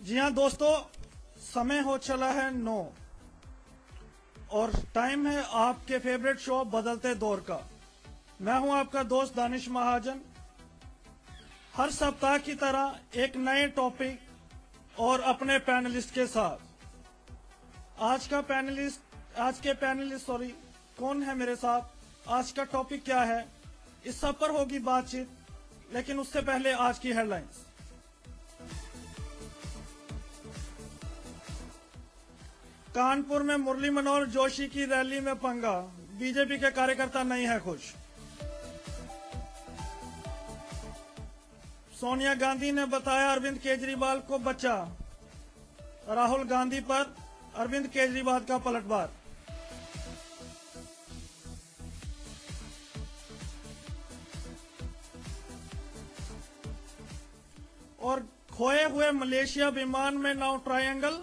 जी हाँ दोस्तों, समय हो चला है 9 और टाइम है आपके फेवरेट शो बदलते दौर का। मैं हूं आपका दोस्त दानिश महाजन। हर सप्ताह की तरह एक नए टॉपिक और अपने पैनलिस्ट के साथ। आज के पैनलिस्ट कौन है मेरे साथ, आज का टॉपिक क्या है, इस सब पर होगी बातचीत। लेकिन उससे पहले आज की हेडलाइंस। कानपुर में मुरली मनोहर जोशी की रैली में पंगा, बीजेपी के कार्यकर्ता नहीं है खुश। सोनिया गांधी ने बताया अरविंद केजरीवाल को बच्चा, राहुल गांधी पर अरविंद केजरीवाल का पलटवार। और खोए हुए मलेशिया विमान में नाउ ट्रायंगल,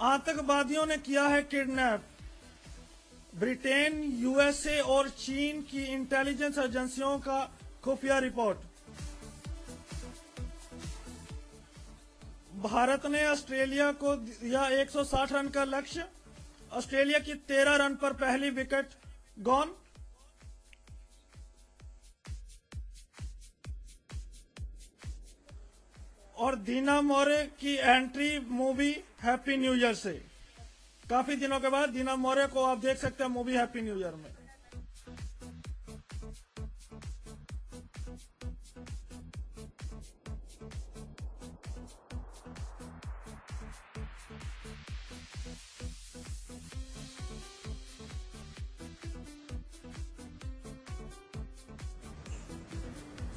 आतंकवादियों ने किया है किडनैप। ब्रिटेन, यूएसए और चीन की इंटेलिजेंस एजेंसियों का खुफिया रिपोर्ट। भारत ने ऑस्ट्रेलिया को दिया 160 रन का लक्ष्य। ऑस्ट्रेलिया की 13 रन पर पहली विकेट गॉन। और दीना मौर्य की entry movie happy new year से। काफी दिनों के बाद दीना मौर्य को आप देख सकते हैं मूवी हैप्पी न्यू ईयर में।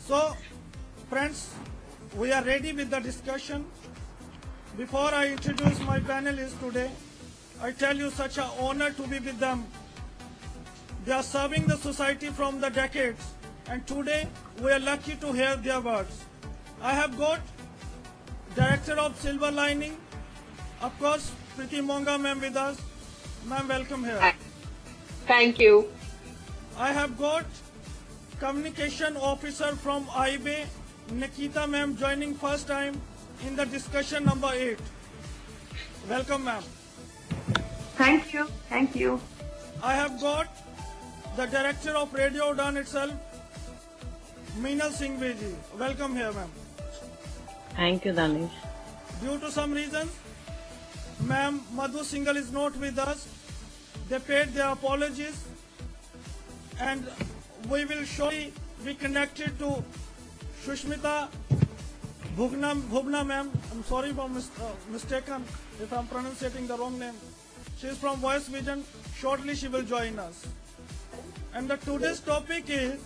So, friends, we are ready with the discussion. Before I introduce my panelists today, I tell you such an honor to be with them. They are serving the society from the decades, and today we are lucky to hear their words. I have got Director of Silver Lining, of course, Priti Monga ma'am with us. Ma'am, welcome here. Thank you. I have got Communication Officer from IBE, Nikita ma'am, joining first time in the discussion number 8. Welcome ma'am. Thank you. Thank you. I have got the Director of Radio Udan itself, Meenal Singhvi ji. Welcome here ma'am. Thank you, Danish. Due to some reasons, ma'am Madhu Singhal is not with us. They paid their apologies, and we will surely be connected to Shushmita Bhubna ma'am. I'm sorry for mistaken if I'm pronouncing the wrong name. She is from Voice Vision. Shortly she will join us. And the today's topic is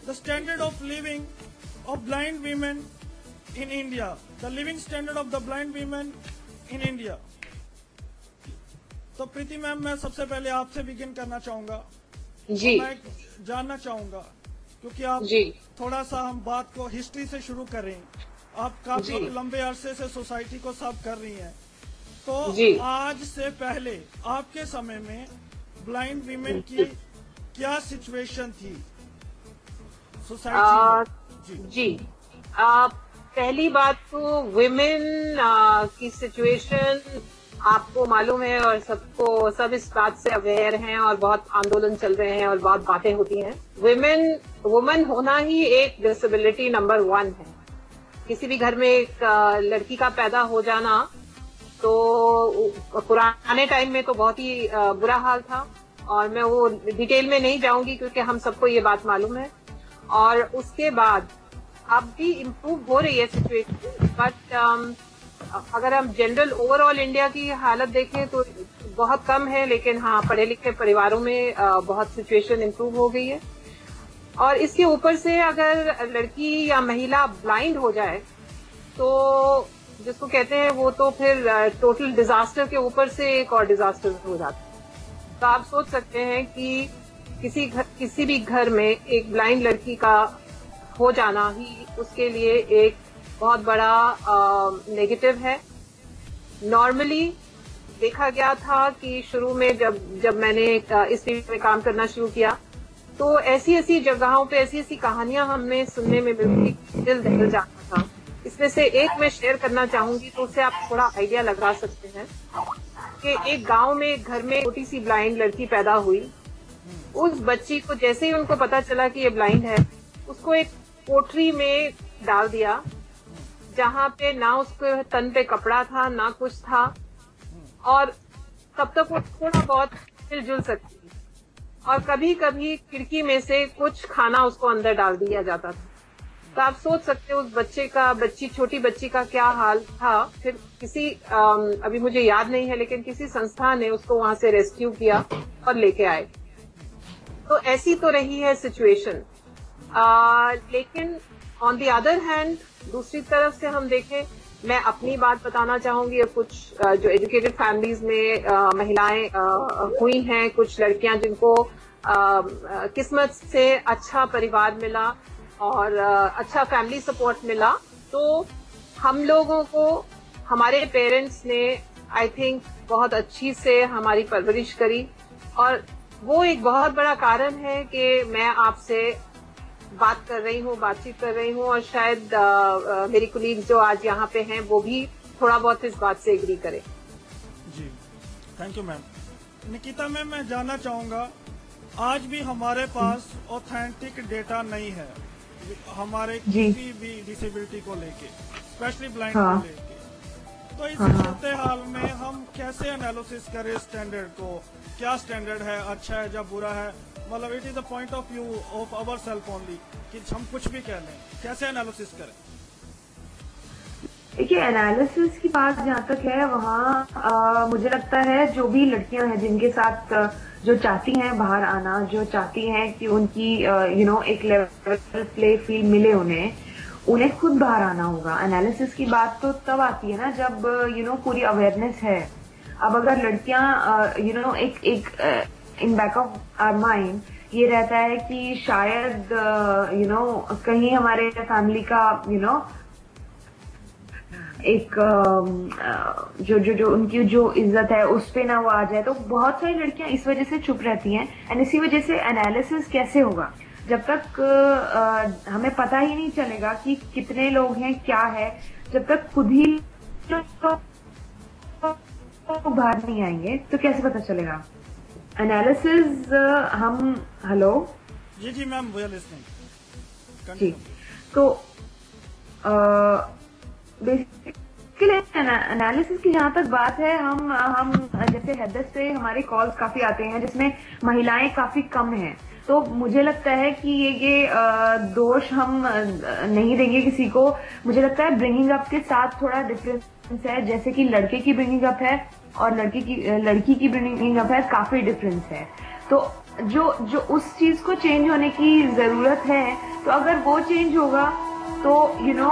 the standard of living of blind women in India. The living standard of the blind women in India. तो प्रीति ma'am, मैं सबसे पहले आपसे begin करना चाहूंगा जी। मैं जानना चाहूंगा, क्योंकि आप थोड़ा सा हम बात को हिस्ट्री से शुरू करें। आप काफी लंबे अरसे से सोसाइटी को सर्व कर रही हैं, तो आज से पहले आपके समय में ब्लाइंड वीमेन की क्या सिचुएशन थी सोसाइटी में? जी, पहली बात तो विमेन की सिचुएशन आपको मालूम है और सब इस बात से अवेयर हैं और बहुत आंदोलन चल रहे हैं और बहुत बातें होती हैं। वुमन होना ही एक डिसेबिलिटी नंबर 1 है। किसी भी घर में एक लड़की का पैदा हो जाना तो पुराने टाइम में तो बहुत ही बुरा हाल था, और मैं वो डिटेल में नहीं जाऊंगी क्योंकि हम सबको ये बात मालूम है। और उसके बाद अब भी इम्प्रूव हो रही है सिचुएशन, बट अगर हम जनरल ओवरऑल इंडिया की हालत देखें तो बहुत कम है, लेकिन हाँ, पढ़े लिखे परिवारों में बहुत सिचुएशन इम्प्रूव हो गई है। और इसके ऊपर से अगर लड़की या महिला ब्लाइंड हो जाए तो जिसको कहते हैं वो तो फिर टोटल डिजास्टर के ऊपर से एक और डिजास्टर हो जाता है। तो आप सोच सकते हैं कि किसी भी घर में एक ब्लाइंड लड़की का हो जाना ही उसके लिए एक बहुत बड़ा नेगेटिव है। नॉर्मली देखा गया था कि शुरू में जब मैंने इस फील्ड में काम करना शुरू किया तो ऐसी जगहों पे ऐसी कहानियां हमें सुनने में मिलती, दिल दहल जाता था इसमें से एक मैं शेयर करना चाहूंगी, तो उससे आप थोड़ा आइडिया लगा सकते हैं कि एक गांव में एक घर में छोटी सी ब्लाइंड लड़की पैदा हुई। उस बच्ची को जैसे ही उनको पता चला कि ये ब्लाइंड है, उसको एक कोठरी में डाल दिया, जहाँ पे ना उसके तन पे कपड़ा था ना कुछ था, और तब तक वो थोड़ा बहुत मिलजुल सकती थी, और कभी कभी खिड़की में से कुछ खाना उसको अंदर डाल दिया जाता था। तो आप सोच सकते हो उस छोटी बच्ची का क्या हाल था। फिर किसी अभी मुझे याद नहीं है, लेकिन किसी संस्था ने उसको वहां से रेस्क्यू किया और लेके आए। तो ऐसी तो रही है सिचुएशन। लेकिन ऑन द अदर हैंड, दूसरी तरफ से हम देखें, मैं अपनी बात बताना चाहूंगी। कुछ जो एजुकेटेड फैमिलीज में महिलाएं हुई हैं, कुछ लड़कियां जिनको किस्मत से अच्छा परिवार मिला और अच्छा फैमिली सपोर्ट मिला, तो हम लोगों को हमारे पेरेंट्स ने आई थिंक बहुत अच्छी से हमारी परवरिश करी, और वो एक बहुत बड़ा कारण है कि मैं आपसे बातचीत कर रही हूँ, और शायद मेरी कुलीग्स जो आज यहाँ पे हैं वो भी थोड़ा बहुत इस बात से एग्री करें। जी, thank you ma'am. Nikita ma'am, मैं जानना चाहूंगा, आज भी हमारे पास ऑथेंटिक डेटा नहीं है हमारे किसी भी डिसेबिलिटी को लेके, स्पेशली ब्लाइंड को लेके। तो इस चलते हाल में हम कैसे एनालिसिस करें स्टैंडर्ड को? क्या स्टैंडर्ड है, अच्छा है या बुरा है? मतलब it is the point of view of our self only कि हम कुछ भी कह लें, कैसे एनालिसिस करें? देखिए, एनालिसिस की बात जहाँ तक है, वहाँ मुझे लगता है जो भी लड़कियां हैं जिनके साथ जो चाहती हैं बाहर आना, जो चाहती हैं कि उनकी एक लेवल प्ले फील्ड मिले उन्हें खुद बाहर आना होगा। एनालिसिस की बात तो तब आती है ना जब पूरी अवेयरनेस है। अब अगर लड़कियां एक in back of our mind ये रहता है कि शायद कहीं हमारे फैमिली का एक जो उनकी जो इज्जत है उस पे ना वो आ जाए, तो बहुत सारी लड़कियां इस वजह से चुप रहती हैं। एंड इसी वजह से एनालिसिस कैसे होगा जब तक हमें पता ही नहीं चलेगा कि कितने लोग हैं, क्या है, जब तक खुद ही बाहर नहीं आएंगे तो कैसे पता चलेगा? एनालिसिस हेलो जी मैम, वी आर लिसनिंग जी। तो बेसिकली एनालिसिस की जहां तक बात है, हम जैसे हैदर से हमारे कॉल्स काफी आते हैं जिसमें महिलाएं काफी कम हैं, तो मुझे लगता है कि ये दोष हम नहीं देंगे किसी को। मुझे लगता है ब्रिंगिंग अप के साथ थोड़ा डिफरेंस है, जैसे कि लड़के की ब्रिंगिंग अप है और लड़की की ब्रिंगिंग अप है, काफी डिफरेंस है। तो जो उस चीज को चेंज होने की जरूरत है, तो अगर वो चेंज होगा तो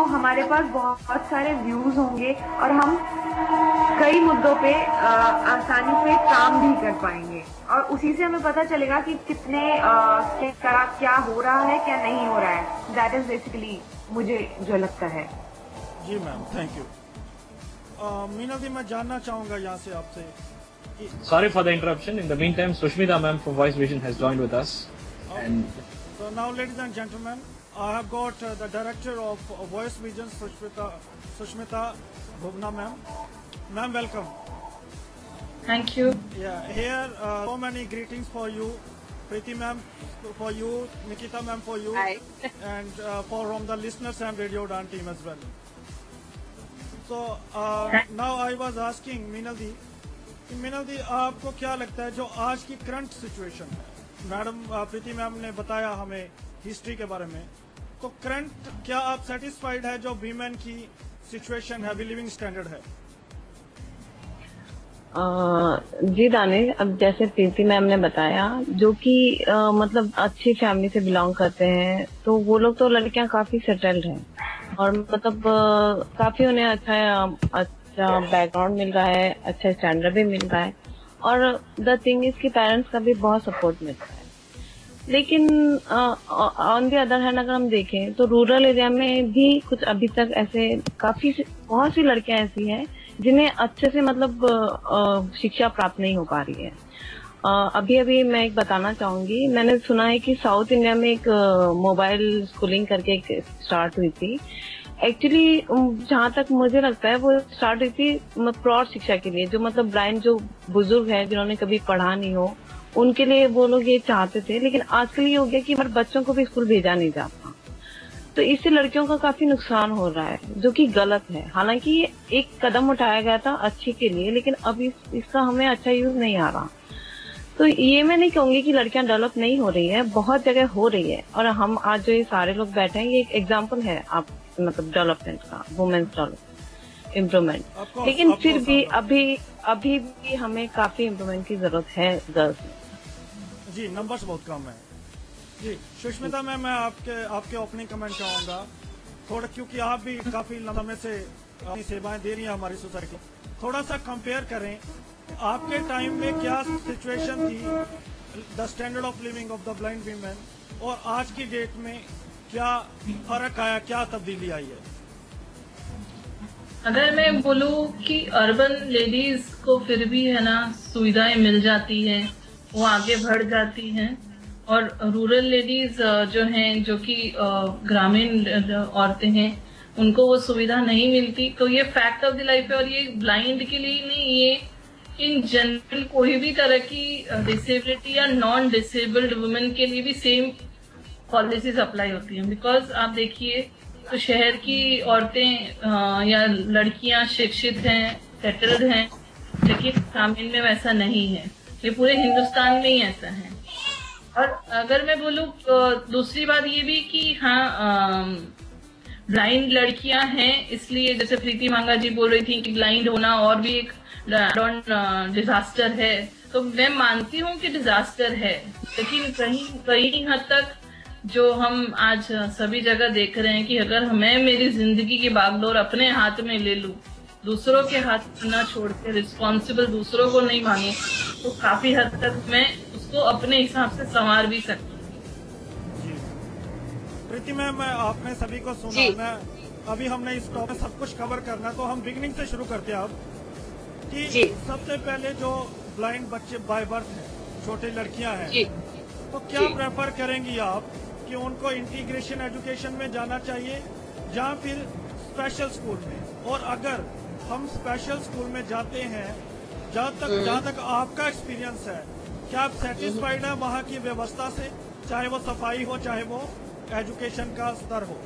हमारे पास बहुत सारे व्यूज होंगे और हम कई मुद्दों पे आसानी से काम भी कर पाएंगे, और उसी से हमें पता चलेगा कि कितने क्या हो रहा है, क्या नहीं हो रहा है। दैट इज बेसिकली मुझे जो लगता है। जी मैम, थैंक यू। मीना दी, मैं जानना चाहूंगा यहाँ से आपसे। Sorry for the interruption. In the meantime, Sushmita ma'am from Voice Vision has joined with us. And so now, ladies and gentlemen, I have got the director of Voice Vision, Sushmita Bhuvna ma'am. Ma'am, welcome. Thank you. Yeah, here so many greetings for you, Preeti ma'am, for you, Nikita ma'am, for you, Hi. and from the listeners and Radio Dan team as well. So now I was asking Meenal दी, आपको क्या लगता है जो आज की current situation है? Madam प्रीति ma'am ने बताया हमें हिस्ट्री के बारे में, तो करंट क्या आप सेटिस्फाइड है जो वीमेन की सिचुएशन है, लिविंग स्टैंडर्ड है? जी दानिश, अब जैसे प्रीति मैम ने बताया, जो कि मतलब अच्छी फैमिली से बिलोंग करते हैं, तो वो लोग तो लड़कियां काफी सेटल्ड हैं और मतलब काफी उन्हें अच्छा बैकग्राउंड मिल रहा है, अच्छा स्टैंडर्ड भी मिल रहा है, और द थिंग इज कि पेरेंट्स का भी बहुत सपोर्ट मिल रहा है। लेकिन ऑन द अदर हैंड अगर हम देखें तो रूरल एरिया में भी कुछ अभी तक ऐसे बहुत सी लड़कियां ऐसी हैं जिन्हें अच्छे से मतलब शिक्षा प्राप्त नहीं हो पा रही है। अभी मैं एक बताना चाहूंगी, मैंने सुना है कि साउथ इंडिया में एक मोबाइल स्कूलिंग करके एक स्टार्ट हुई थी, एक्चुअली जहाँ तक मुझे लगता है वो स्टार्ट हुई थी प्रौढ़ शिक्षा के लिए, जो मतलब ब्लाइंड जो बुजुर्ग हैं जिन्होंने कभी पढ़ा नहीं हो उनके लिए वो लोग ये चाहते थे। लेकिन आजकल ये हो गया कि हमारे बच्चों को भी स्कूल भेजा नहीं जाता, तो इससे लड़कियों का काफी नुकसान हो रहा है, जो कि गलत है। हालांकि ये एक कदम उठाया गया था अच्छे के लिए, लेकिन अब इसका हमें अच्छा यूज नहीं आ रहा। तो ये मैं नहीं कहूंगी कि लड़कियां डेवलप नहीं हो रही है, बहुत जगह हो रही है। और हम आज जो ये सारे लोग बैठे हैं ये एक एग्जाम्पल है आप मतलब डेवलपमेंट का, वुमेन्स डेवलपमेंट इम्प्रूवमेंट। लेकिन फिर भी अभी भी हमें काफी इम्प्रूवमेंट की जरूरत है गर्ल्स में। जी नंबर्स बहुत कम है। जी सुष्मिता मैम, मैं आपके ओपनिंग कमेंट चाहूंगा थोड़ा, क्योंकि आप भी काफी लंबे से अपनी सेवाएं दे रही हैं हमारी सोसाइटी। थोड़ा सा कंपेयर करें, आपके टाइम में क्या सिचुएशन थी, the standard of living of the blind women, और आज की डेट में क्या फर्क आया, क्या तब्दीली आई है? अगर मैं बोलूं कि अर्बन लेडीज को फिर भी है ना सुविधाएं मिल जाती हैं, वो आगे बढ़ जाती हैं, और रूरल लेडीज जो हैं, जो कि ग्रामीण औरतें हैं, उनको वो सुविधा नहीं मिलती। तो ये फैक्ट ऑफ द लाइफ है, और ये ब्लाइंड के लिए नहीं, ये इन जनरल कोई भी तरह की डिसेबिलिटी या नॉन डिसेबल्ड वुमेन के लिए भी सेम पॉलिसीज अप्लाई होती हैं। बिकॉज आप देखिए तो शहर की औरतें या लड़कियां शिक्षित हैं, सेटल्ड हैं, लेकिन ग्रामीण में वैसा नहीं है। ये पूरे हिंदुस्तान में ही ऐसा है। और अगर मैं बोलूं दूसरी बात ये भी कि हाँ ब्लाइंड लड़कियां हैं, इसलिए जैसे प्रीति मांगा जी बोल रही थी कि ब्लाइंड होना और भी एक डिजास्टर है, तो मैं मानती हूँ कि डिजास्टर है, लेकिन कहीं हद तक जो हम आज सभी जगह देख रहे हैं कि अगर मैं मेरी जिंदगी की बागडोर अपने हाथ में ले लूं, दूसरों के हाथ न छोड़ के रिस्पॉन्सिबल दूसरों को नहीं मानूं, तो काफी हद तक मैं उसको अपने हिसाब से संवार भी सकती हूँ। प्रीति मैम, आपने सभी को सुना। मैं अभी हमने इस टॉपिक में सब कुछ कवर करना, तो हम बिगिनिंग से शुरू करते हैं अब कि सबसे पहले जो ब्लाइंड बच्चे बाय बर्थ हैं, छोटी लड़कियां हैं, तो क्या प्रेफर करेंगी आप कि उनको इंटीग्रेशन एजुकेशन में जाना चाहिए या फिर स्पेशल स्कूल में? और अगर हम स्पेशल स्कूल में जाते हैं, जहाँ तक आपका एक्सपीरियंस है, क्या आप सेटिस्फाइड है वहाँ की व्यवस्था से, चाहे वो सफाई हो, चाहे वो एजुकेशन का स्तर हो?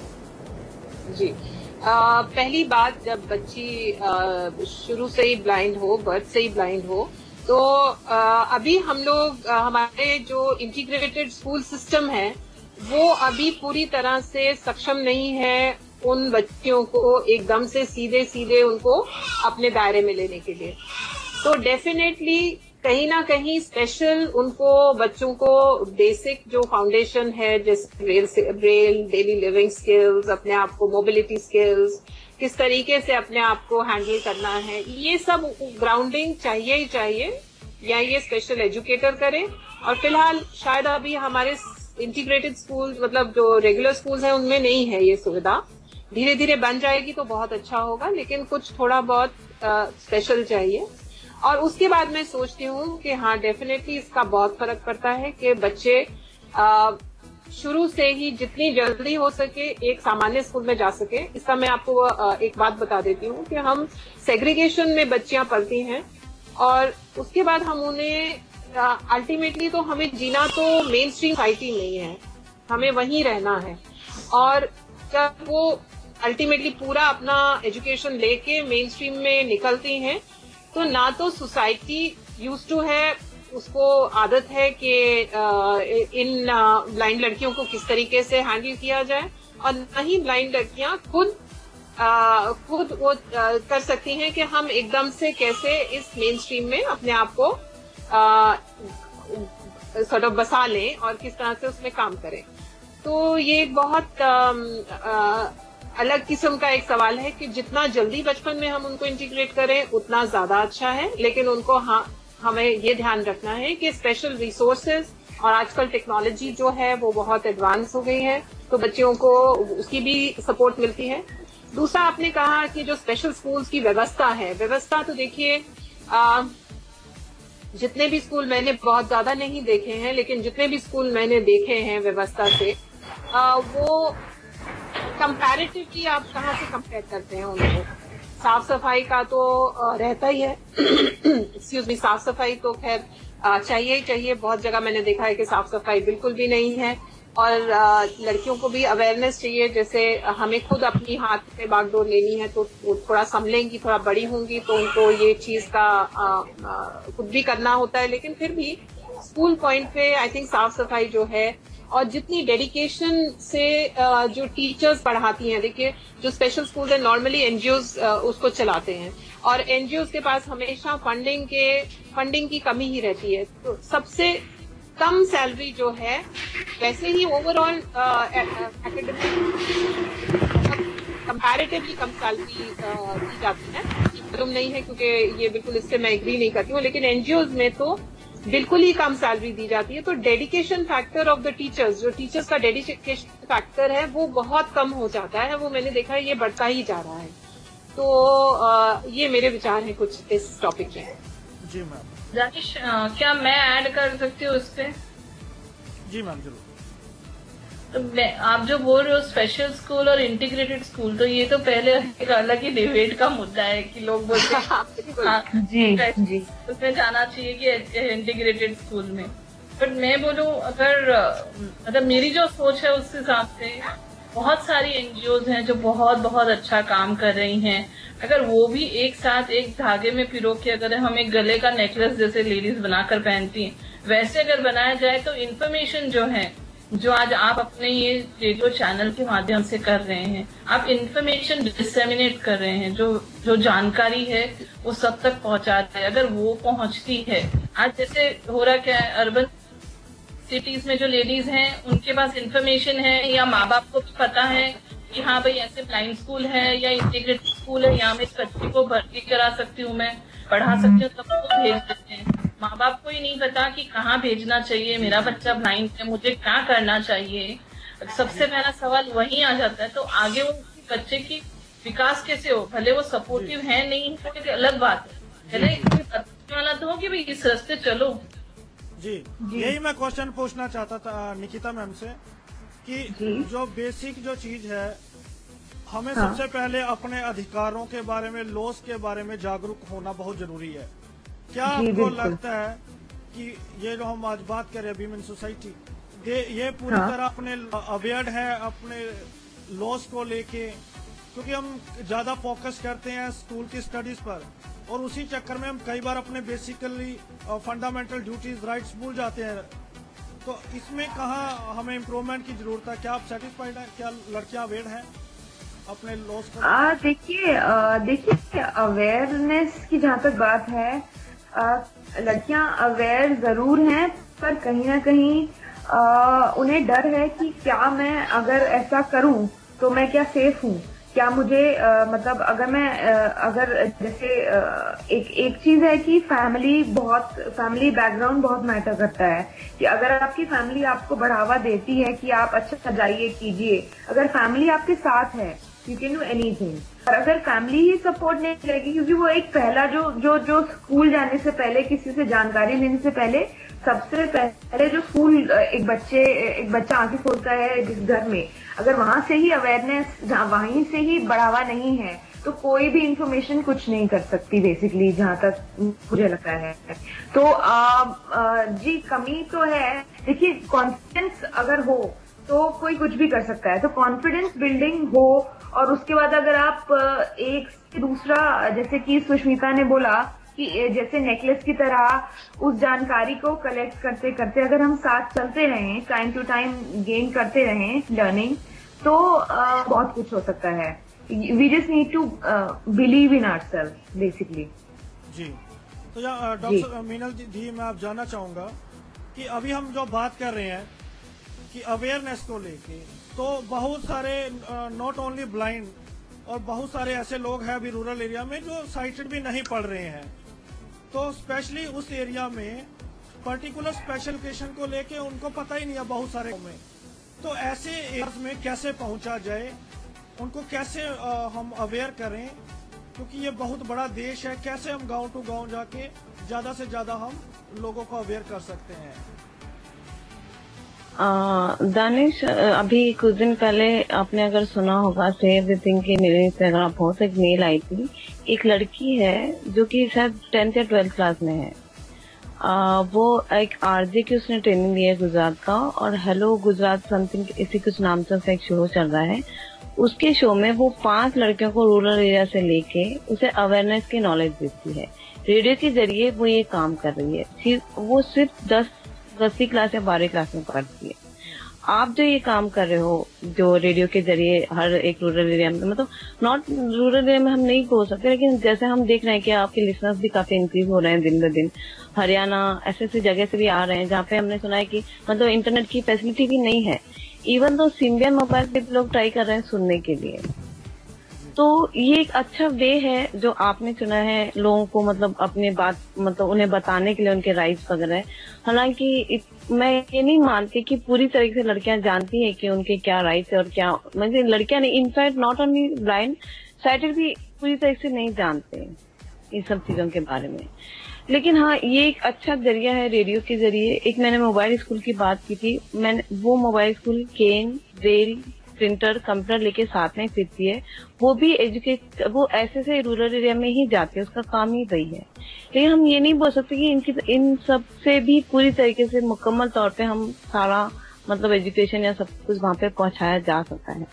जी पहली बात, जब बच्ची शुरू से ही ब्लाइंड हो, बर्थ से ही ब्लाइंड हो, तो अभी हम लोग हमारे जो इंटीग्रेटेड स्कूल सिस्टम है वो अभी पूरी तरह से सक्षम नहीं है उन बच्चियों को एकदम से सीधे उनको अपने दायरे में लेने के लिए। तो डेफिनेटली कहीं ना कहीं स्पेशल उनको बच्चों को बेसिक जो फाउंडेशन है, जैसे ब्रेल, डेली लिविंग स्किल्स, अपने आप को मोबिलिटी स्किल्स, किस तरीके से अपने आप को हैंडल करना है, ये सब ग्राउंडिंग चाहिए ही चाहिए, या ये स्पेशल एजुकेटर करें। और फिलहाल शायद अभी हमारे इंटीग्रेटेड स्कूल, मतलब जो रेगुलर स्कूल्स हैं, उनमें नहीं है ये सुविधा। धीरे धीरे बन जाएगी तो बहुत अच्छा होगा, लेकिन कुछ थोड़ा बहुत स्पेशल चाहिए। और उसके बाद मैं सोचती हूँ कि हाँ, डेफिनेटली इसका बहुत फर्क पड़ता है कि बच्चे शुरू से ही जितनी जल्दी हो सके एक सामान्य स्कूल में जा सके। इसका मैं आपको एक बात बता देती हूँ कि हम सेग्रीगेशन में बच्चियां पढ़ती हैं, और उसके बाद हम उन्हें अल्टीमेटली तो हमें जीना तो मेन स्ट्रीम सोसाइटी नहीं है, हमें वहीं रहना है। और जब वो अल्टीमेटली पूरा अपना एजुकेशन लेके मेन स्ट्रीम में निकलती हैं, तो ना तो सोसाइटी यूज्ड टू है, उसको आदत है कि इन ब्लाइंड लड़कियों को किस तरीके से हैंडल किया जाए, और न ही ब्लाइंड लड़कियां खुद वो कर सकती हैं कि हम एकदम से कैसे इस मेन स्ट्रीम में अपने आप को सॉर्ट ऑफ बसा लें और किस तरह से उसमें काम करें। तो ये एक बहुत अलग किस्म का एक सवाल है कि जितना जल्दी बचपन में हम उनको इंटीग्रेट करें उतना ज्यादा अच्छा है, लेकिन उनको हमें ये ध्यान रखना है कि स्पेशल रिसोर्सेज और आजकल टेक्नोलॉजी जो है वो बहुत एडवांस हो गई है, तो बच्चियों को उसकी भी सपोर्ट मिलती है। दूसरा, आपने कहा कि जो स्पेशल स्कूल्स की व्यवस्था तो देखिए, जितने भी स्कूल मैंने, बहुत ज्यादा नहीं देखे हैं, लेकिन जितने भी स्कूल मैंने देखे हैं व्यवस्था से, वो कंपैरेटिवली आप कहाँ से कंपेयर करते हैं उनको? साफ सफाई का तो रहता ही है। एक्सक्यूज मी, साफ सफाई तो खैर चाहिए ही चाहिए। बहुत जगह मैंने देखा है कि साफ सफाई बिल्कुल भी नहीं है, और लड़कियों को भी अवेयरनेस चाहिए। जैसे हमें खुद अपनी हाथ पे बागडोर लेनी है तो वो थोड़ा संभलेंगी, थोड़ा बड़ी होंगी तो उनको ये चीज का खुद भी करना होता है। लेकिन फिर भी स्कूल पॉइंट पे आई थिंक साफ सफाई जो है, और जितनी डेडिकेशन से जो टीचर्स पढ़ाती हैं, देखिए जो स्पेशल स्कूल है नॉर्मली एनजीओज उसको चलाते हैं, और एनजीओज के पास हमेशा फंडिंग की कमी ही रहती है। तो सबसे कम सैलरी जो है, वैसे ही ओवरऑल एकेडमिक कंपैरेटिवली कम सैलरी दी जाती है। मालूम नहीं है क्योंकि ये बिल्कुल इससे मैं एग्री नहीं करती हूँ, लेकिन एनजीओज में तो बिल्कुल ही कम सैलरी दी जाती है। तो dedication factor of the teachers, जो टीचर्स का डेडिकेशन फैक्टर है वो बहुत कम हो जाता है। वो मैंने देखा है ये बढ़ता ही जा रहा है। तो ये मेरे विचार हैं कुछ इस टॉपिक में। जी मैम। दानिश, क्या मैं ऐड कर सकती हूँ उस पे? जी मैम जरूर। तो आप जो बोल रहे हो स्पेशल स्कूल और इंटीग्रेटेड स्कूल, तो ये तो पहले एक अलग ही डिबेट का मुद्दा है कि लोग बोलते हैं जी उसमें जाना चाहिए कि इंटीग्रेटेड स्कूल में। बट मैं बोलूँ, अगर मतलब मेरी जो सोच है उस हिसाब से बहुत सारी एनजीओज हैं जो बहुत बहुत अच्छा काम कर रही हैं। अगर वो भी एक साथ एक धागे में पिरो के अगर हम एक गले का नेकलेस जैसे लेडीज बनाकर पहनती हैं, वैसे अगर बनाया जाए तो इन्फॉर्मेशन जो है, जो आज आप अपने ये रेडियो चैनल के माध्यम से कर रहे हैं, आप इन्फॉर्मेशन डिसेमिनेट कर रहे हैं, जो जानकारी है वो सब तक पहुंचा रहे हैं। अगर वो पहुंचती है, आज जैसे हो रहा क्या है, अर्बन सिटीज में जो लेडीज हैं उनके पास इन्फॉर्मेशन है, या माँ बाप को भी पता है कि हाँ भाई ऐसे ब्लाइंड स्कूल है या इंटीग्रेटेड स्कूल है, यहाँ मैं इस बच्चे को भर्ती करा सकती हूँ, मैं पढ़ा सकती हूँ, तब वो भेज देते हैं। माँ बाप को ही नहीं पता कि कहाँ भेजना चाहिए, मेरा बच्चा ब्लाइंड है, मुझे क्या करना चाहिए। सबसे पहला सवाल वहीं आ जाता है। तो आगे वो बच्चे की विकास कैसे हो? भले वो सपोर्टिव है नहीं है, तो अलग बात है, पहले वाला तो हो कि भाई इस रास्ते चलो। जी, यही मैं क्वेश्चन पूछना चाहता था निकिता मैम से कि जो बेसिक जो चीज है, हमें सबसे पहले अपने अधिकारों के बारे में, लॉस के बारे में जागरूक होना बहुत जरूरी है। क्या आपको लगता है कि ये जो हम आज बात कर रहे हैं वीमेन सोसाइटी, ये पूरी तरह अपने अवेयर है अपने लॉस को लेके? क्योंकि हम ज्यादा फोकस करते हैं स्कूल की स्टडीज पर, और उसी चक्कर में हम कई बार अपने बेसिकली फंडामेंटल ड्यूटीज, राइट्स भूल जाते हैं। तो इसमें कहाँ हमें इम्प्रूवमेंट की जरूरत है? क्या आप सेटिस्फाइड हैं? क्या लड़कियां अवेयर हैं अपने लॉस को? देखिए अवेयरनेस की जहाँ तक बात है, लड़कियां अवेयर जरूर हैं, पर कहीं ना कहीं उन्हें डर है कि क्या मैं अगर ऐसा करूं तो मैं क्या सेफ हूं, क्या मुझे मतलब अगर जैसे एक चीज है कि फैमिली बैकग्राउंड बहुत मैटर करता है। कि अगर आपकी फैमिली आपको बढ़ावा देती है कि आप अच्छा जाइए कीजिए, अगर फैमिली आपके साथ है, यू कैन डू एनीथिंग। और अगर फैमिली ही सपोर्ट नहीं करेगी, क्योंकि वो एक पहला जो स्कूल जाने से पहले, किसी से जानकारी लेने से पहले, सबसे पहले जो स्कूल एक बच्चा आंखें खोलता है जिस घर में, अगर वहां से ही अवेयरनेस, वहीं से ही बढ़ावा नहीं है, तो कोई भी इंफॉर्मेशन कुछ नहीं कर सकती बेसिकली, जहां तक मुझे लगता है। तो जी कमी तो है। देखिए कॉन्फिडेंस अगर हो तो कोई कुछ भी कर सकता है। तो कॉन्फिडेंस बिल्डिंग हो, और उसके बाद अगर आप एक से दूसरा, जैसे कि सुष्मिता ने बोला कि जैसे नेकलेस की तरह उस जानकारी को कलेक्ट करते करते अगर हम साथ चलते रहें, टाइम टू टाइम गेन करते रहें लर्निंग, तो बहुत कुछ हो सकता है। We just need to believe in ourselves basically. जी, तो डॉक्टर मीनल जी, मैं आप जानना चाहूंगा कि अभी हम जो बात कर रहे हैं कि अवेयरनेस को लेके, तो बहुत सारे नॉट ओनली ब्लाइंड और बहुत सारे ऐसे लोग हैं अभी रूरल एरिया में जो साइटेड भी नहीं पढ़ रहे हैं। तो स्पेशली उस एरिया में पर्टिकुलर स्पेशल एजुकेशन को लेके उनको पता ही नहीं है बहुत सारे में। तो ऐसे एरियाज में कैसे पहुंचा जाए, उनको कैसे हम अवेयर करें, क्योंकि ये बहुत बड़ा देश है। कैसे हम गांव टू गांव जाके ज्यादा से ज्यादा हम लोगों को अवेयर कर सकते हैं? दानिश, अभी कुछ दिन पहले आपने अगर सुना होगा सेव द थिंग की मेरे इंस्टाग्राम पर एक मेल आई थी। एक लड़की है जो कि शायद 10th या 12th क्लास में है। वो एक आरजे की उसने ट्रेनिंग ली है गुजरात का, और हेलो गुजरात समथिंग इसी कुछ नाम से उसका एक शो चल रहा है। उसके शो में वो 5 लड़कियों को रूरल एरिया से लेके उसे अवेयरनेस की नॉलेज देती है। रेडियो के जरिए वो ये काम कर रही है। वो सिर्फ 10वीं क्लास या 12वीं क्लास में पढ़ती है। आप जो ये काम कर रहे हो, जो रेडियो के जरिए हर एक रूरल एरिया में, मतलब नॉट रूरल एरिया में हम नहीं बोल सकते, लेकिन जैसे हम देख रहे हैं कि आपके लिसनर्स भी काफी इंक्रीज हो रहे हैं दिन ब दिन। हरियाणा ऐसे ऐसी जगह से भी आ रहे हैं जहाँ पे हमने सुना है कि मतलब इंटरनेट की फैसिलिटी भी नहीं है। इवन तो सिम्बियन मोबाइल पे लोग ट्राई कर रहे हैं सुनने के लिए। तो ये एक अच्छा वे है जो आपने चुना है लोगों को, मतलब अपने बात, मतलब उन्हें बताने के लिए उनके राइट्स वगैरह। हालांकि मैं ये नहीं मानती कि पूरी तरीके से लड़कियां जानती है कि उनके क्या राइट्स है और क्या, मतलब लड़कियां नहीं, in fact not only blind, sighted भी पूरी तरीके से नहीं जानते इन सब चीजों के बारे में। लेकिन हाँ, ये एक अच्छा जरिया है रेडियो के जरिए। एक मैंने मोबाइल स्कूल की बात की थी, मैंने वो मोबाइल स्कूल केन, रेल, प्रिंटर, कंप्यूटर लेके साथ में फिरती है। वो भी वो ऐसे से रूरल एरिया में ही जाती है, उसका काम ही वही है। लेकिन हम ये नहीं बोल सकते कि इन सब से भी पूरी तरीके से मुकम्मल तौर पे हम सारा मतलब एजुकेशन या सब कुछ वहाँ पे पहुंचाया जा सकता है।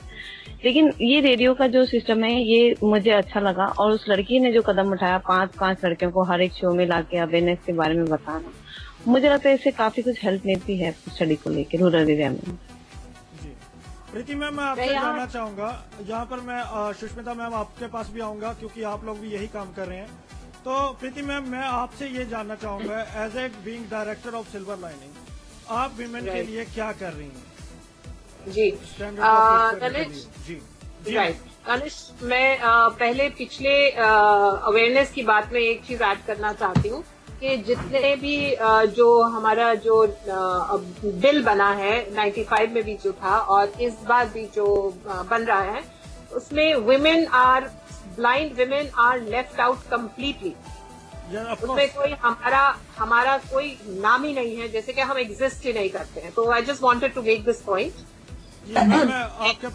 लेकिन ये रेडियो का जो सिस्टम है ये मुझे अच्छा लगा, और उस लड़की ने जो कदम उठाया 5 लड़कियों को हर एक शो में लाके अवेयरनेस के बारे में बताना, मुझे लगता है इससे काफी कुछ हेल्प मिलती है स्टडी को लेकर रूरल एरिया में। प्रीति मैम, मैं आपसे जानना चाहूंगा, यहाँ पर मैं सुष्मिता मैम आपके पास भी आऊंगा क्योंकि आप लोग भी यही काम कर रहे हैं। तो प्रीति मैम, मैं आपसे ये जानना चाहूंगा, as a being director of silver lining, आप विमेन के लिए क्या कर रही हैं? जी तनिष, जी राइट तनिष, मैं पहले पिछले अवेयरनेस की बात में एक चीज ऐड करना चाहती हूँ कि जितने भी जो हमारा जो बिल बना है 95 में भी जो था और इस बार भी जो बन रहा है, उसमें blind women are left out completely. उसमें कोई हमारा कोई नाम ही नहीं है, जैसे कि हम एग्जिस्ट ही नहीं करते हैं। तो I just wanted to make this point. मैं आपके